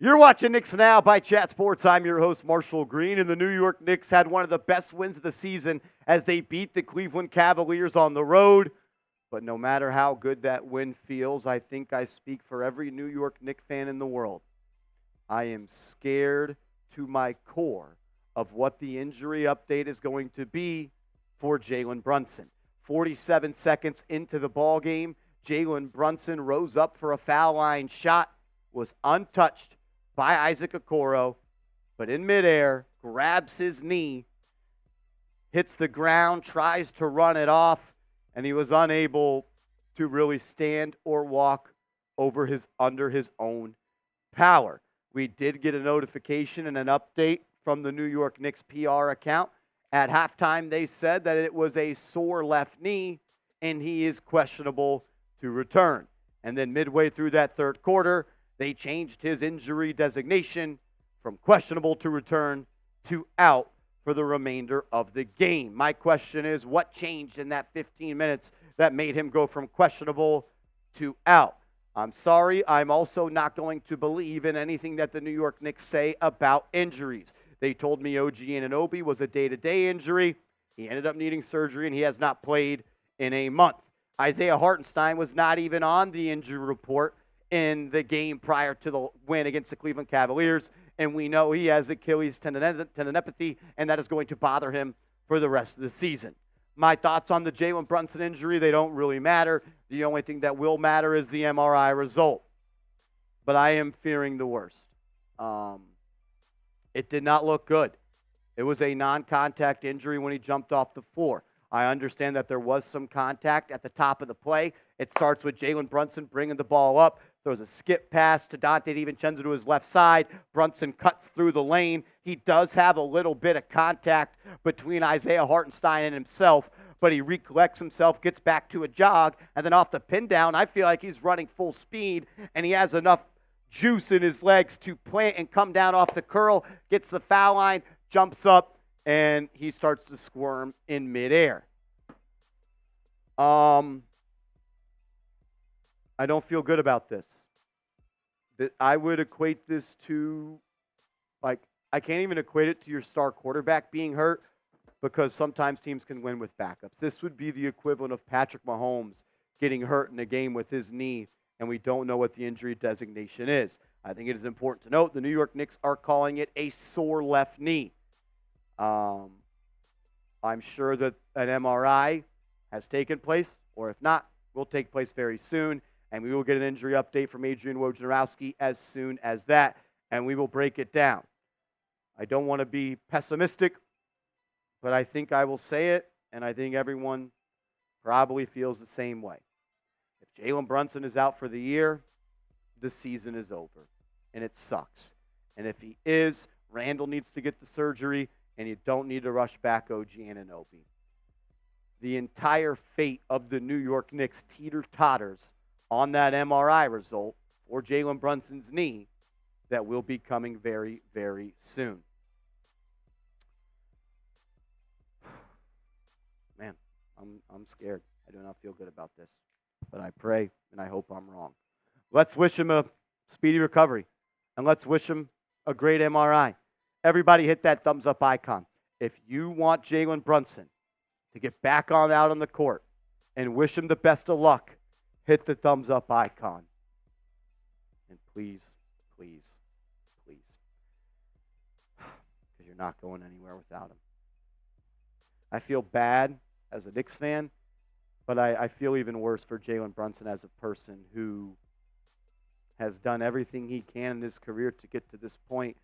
You're watching Knicks Now by Chat Sports. I'm your host, Marshall Green, and the New York Knicks had one of the best wins of the season as they beat the Cleveland Cavaliers on the road. But no matter how good that win feels, I think I speak for every New York Knicks fan in the world. I am scared to my core of what the injury update is going to be for Jalen Brunson. 47 seconds into the ball game, Jalen Brunson rose up for a foul line shot, was untouched by Isaac Okoro, but in midair, grabs his knee, hits the ground, tries to run it off, and he was unable to really stand or walk under his own power. We did get a notification and an update from the New York Knicks PR account. At halftime, they said that it was a sore left knee, and he is questionable to return. And then midway through that third quarter, they changed his injury designation from questionable to return to out for the remainder of the game. My question is, what changed in that 15 minutes that made him go from questionable to out? I'm sorry, I'm also not going to believe in anything that the New York Knicks say about injuries. They told me OG Anunoby was a day-to-day injury. He ended up needing surgery, and he has not played in a month. Isaiah Hartenstein was not even on the injury report in the game prior to the win against the Cleveland Cavaliers, and we know he has Achilles tendinopathy, and that is going to bother him for the rest of the season. My thoughts on the Jalen Brunson injury, they don't really matter. The only thing that will matter is the MRI result. But I am fearing the worst. It did not look good. It was a non-contact injury when he jumped off the floor. I understand that there was some contact at the top of the play. It starts with Jalen Brunson bringing the ball up. There was a skip pass to Dante DiVincenzo to his left side. Brunson cuts through the lane. He does have a little bit of contact between Isaiah Hartenstein and himself, but he recollects himself, gets back to a jog, and then off the pin down, I feel like he's running full speed, and he has enough juice in his legs to plant and come down off the curl, gets the foul line, jumps up, and he starts to squirm in midair. I don't feel good about this. I would equate this to, I can't even equate it to your star quarterback being hurt because sometimes teams can win with backups. This would be the equivalent of Patrick Mahomes getting hurt in a game with his knee, and we don't know what the injury designation is. I think it is important to note the New York Knicks are calling it a sore left knee. I'm sure that an MRI has taken place, or if not, will take place very soon. And we will get an injury update from Adrian Wojnarowski as soon as that, and we will break it down. I don't want to be pessimistic, but I think I will say it, and I think everyone probably feels the same way. If Jalen Brunson is out for the year, the season is over, and it sucks. And if he is, Randall needs to get the surgery, and you don't need to rush back OG Anunoby. The entire fate of the New York Knicks teeter-totters on that MRI result for Jalen Brunson's knee that will be coming very, very soon. Man, I'm scared. I do not feel good about this. But I pray and I hope I'm wrong. Let's wish him a speedy recovery. And let's wish him a great MRI. Everybody hit that thumbs up icon. If you want Jalen Brunson to get back out on the court and wish him the best of luck, hit the thumbs up icon. And please, please, please, because you're not going anywhere without him. I feel bad as a Knicks fan, but I feel even worse for Jalen Brunson as a person who has done everything he can in his career to get to this point,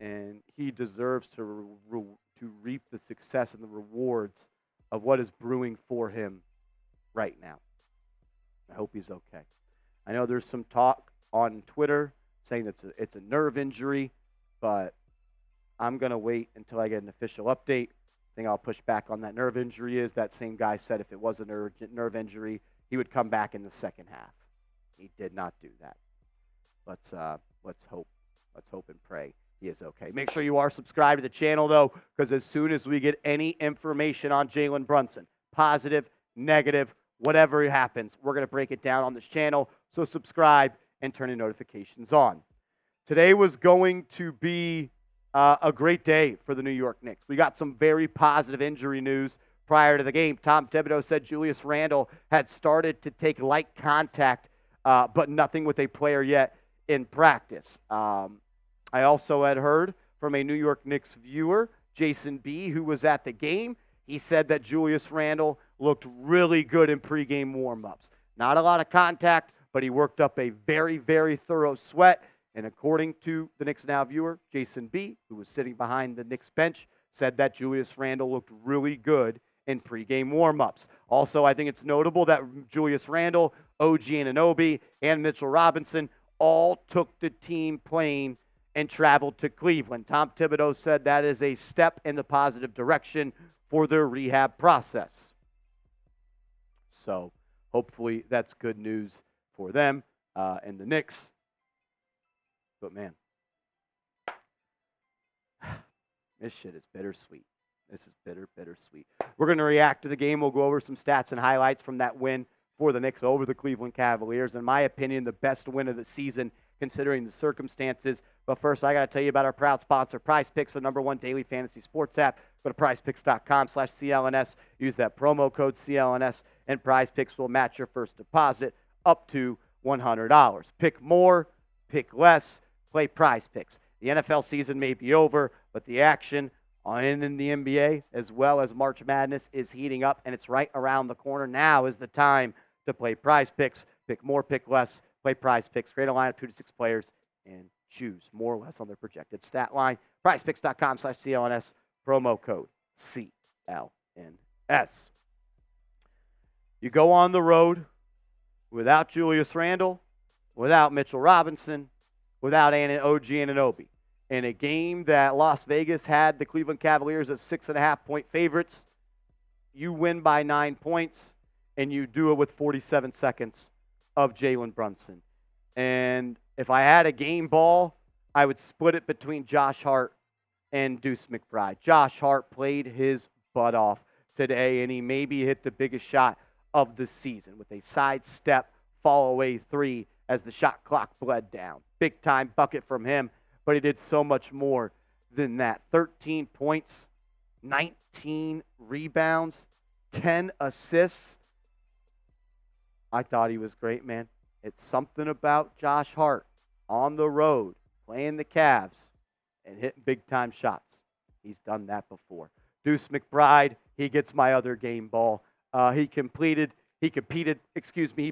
and he deserves to reap the success and the rewards of what is brewing for him right now. I hope he's okay. I know there's some talk on Twitter saying that it's a nerve injury, but I'm going to wait until I get an official update. I think I'll push back on that nerve injury is that same guy said if it was a nerve injury, he would come back in the second half. He did not do that. Let's hope and pray he is okay. Make sure you are subscribed to the channel, though, because as soon as we get any information on Jalen Brunson, positive, negative, whatever happens, we're going to break it down on this channel. So subscribe and turn your notifications on. Today was going to be a great day for the New York Knicks. We got some very positive injury news prior to the game. Tom Thibodeau said Julius Randle had started to take light contact, but nothing with a player yet in practice. I also had heard from a New York Knicks viewer, Jason B., who was at the game. He said that Julius Randle looked really good in pregame warmups. Not a lot of contact, but he worked up a very, very thorough sweat. And according to the Knicks Now viewer, Jason B., who was sitting behind the Knicks bench, said that Julius Randle looked really good in pregame warmups. Also, I think it's notable that Julius Randle, OG Anunoby, and Mitchell Robinson all took the team plane and traveled to Cleveland. Tom Thibodeau said that is a step in the positive direction for their rehab process. So hopefully that's good news for them and the Knicks. But, man, this shit is bittersweet. This is bittersweet. We're going to react to the game. We'll go over some stats and highlights from that win for the Knicks over the Cleveland Cavaliers. In my opinion, the best win of the season considering the circumstances. But first, I got to tell you about our proud sponsor, Prize Picks, the #1 daily fantasy sports app. Go to prizepicks.com/CLNS. Use that promo code CLNS, and Prize Picks will match your first deposit up to $100. Pick more, pick less. Play Prize Picks. The NFL season may be over, but the action in the NBA as well as March Madness is heating up, and it's right around the corner. Now is the time to play Prize Picks. Pick more, pick less. Play Prize Picks. Create a line of 2 to 6 players and choose more or less on their projected stat line. PrizePicks.com/CLNS. Promo code CLNS. You go on the road without Julius Randle, without Mitchell Robinson, without OG Anunoby. In a game that Las Vegas had the Cleveland Cavaliers as 6.5-point favorites, you win by 9 points, and you do it with 47 seconds of Jalen Brunson. And if I had a game ball, I would split it between Josh Hart and Deuce McBride. Josh Hart played his butt off today, and he maybe hit the biggest shot of the season with a sidestep fall-away three as the shot clock bled down. Big-time bucket from him, but he did so much more than that. 13 points, 19 rebounds, 10 assists. I thought he was great, man. It's something about Josh Hart on the road, playing the Cavs, and hitting big-time shots. He's done that before. Deuce McBride, he gets my other game ball. He competed, he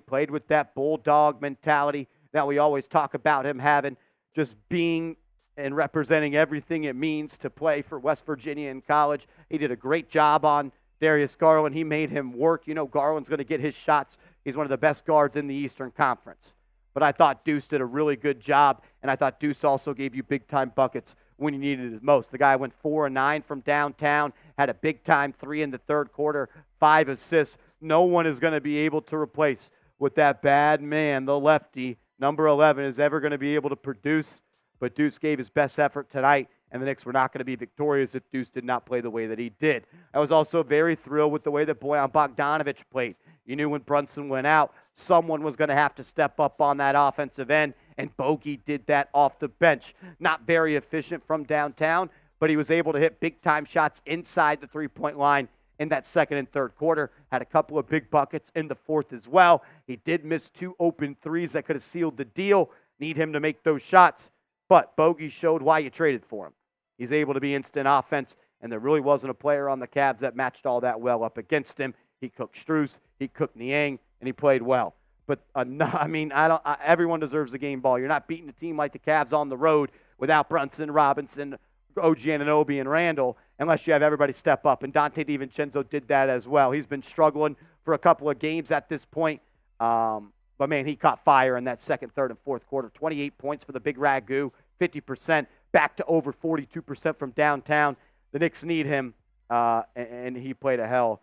played with that bulldog mentality that we always talk about him having, just being and representing everything it means to play for West Virginia in college. He did a great job on Darius Garland. He made him work. You know, Garland's going to get his shots. He's one of the best guards in the Eastern Conference. But I thought Deuce did a really good job, and I thought Deuce also gave you big-time buckets when you needed it most. The guy went 4 of 9 from downtown, had a big-time 3 in the third quarter, 5 assists. No one is going to be able to replace what that bad man, the lefty, number 11, is ever going to be able to produce. But Deuce gave his best effort tonight, and the Knicks were not going to be victorious if Deuce did not play the way that he did. I was also very thrilled with the way that Bojan Bogdanovic played. You knew when Brunson went out, someone was going to have to step up on that offensive end, and Bogey did that off the bench. Not very efficient from downtown, but he was able to hit big-time shots inside the three-point line in that second and third quarter. Had a couple of big buckets in the fourth as well. He did miss 2 open threes that could have sealed the deal. Need him to make those shots. But Bogey showed why you traded for him. He's able to be instant offense, and there really wasn't a player on the Cavs that matched all that well up against him. He cooked Strus, he cooked Niang, and he played well. But, everyone deserves a game ball. You're not beating a team like the Cavs on the road without Brunson, Robinson, OG Anunoby, and Randle unless you have everybody step up. And Dante DiVincenzo did that as well. He's been struggling for a couple of games at this point. But, man, he caught fire in that second, third, and fourth quarter. 28 points for the big Ragu, 50%, back to over 42% from downtown. The Knicks need him, and he played a hell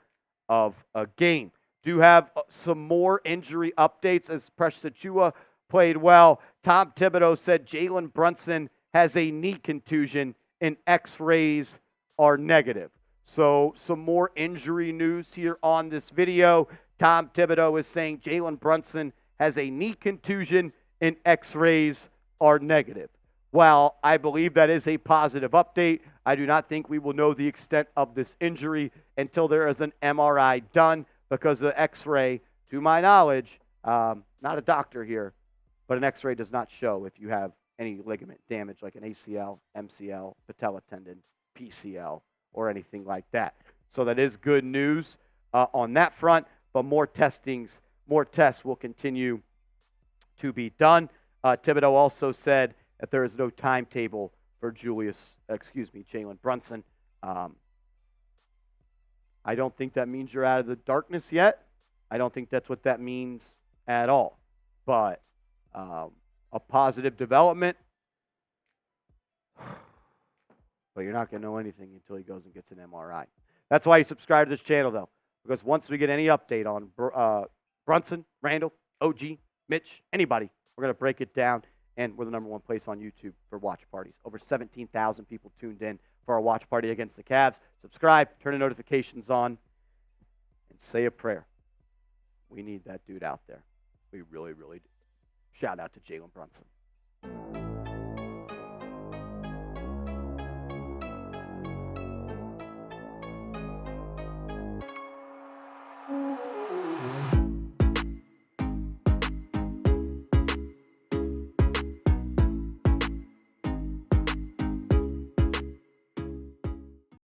of a game. Do have some more injury updates as Precious Achiuwa played well. Tom Thibodeau said Jalen Brunson has a knee contusion and X-rays are negative. So some more injury news here on this video. Tom Thibodeau is saying Jalen Brunson has a knee contusion and X-rays are negative. While I believe that is a positive update, I do not think we will know the extent of this injury until there is an MRI done, because the x-ray, to my knowledge, not a doctor here, but an x-ray does not show if you have any ligament damage like an ACL, MCL, patella tendon, PCL, or anything like that. So that is good news on that front, but more tests will continue to be done. Thibodeau also said that there is no timetable for Jalen Brunson. I don't think that means you're out of the darkness yet. I don't think that's what that means at all. But a positive development. But you're not going to know anything until he goes and gets an MRI. That's why you subscribe to this channel, though, because once we get any update on Brunson, Randall, OG, Mitch, anybody, we're going to break it down, and we're the #1 place on YouTube for watch parties. Over 17,000 people tuned in for our watch party against the Cavs. Subscribe, turn the notifications on, and say a prayer. We need that dude out there. We really, really do. Shout out to Jalen Brunson.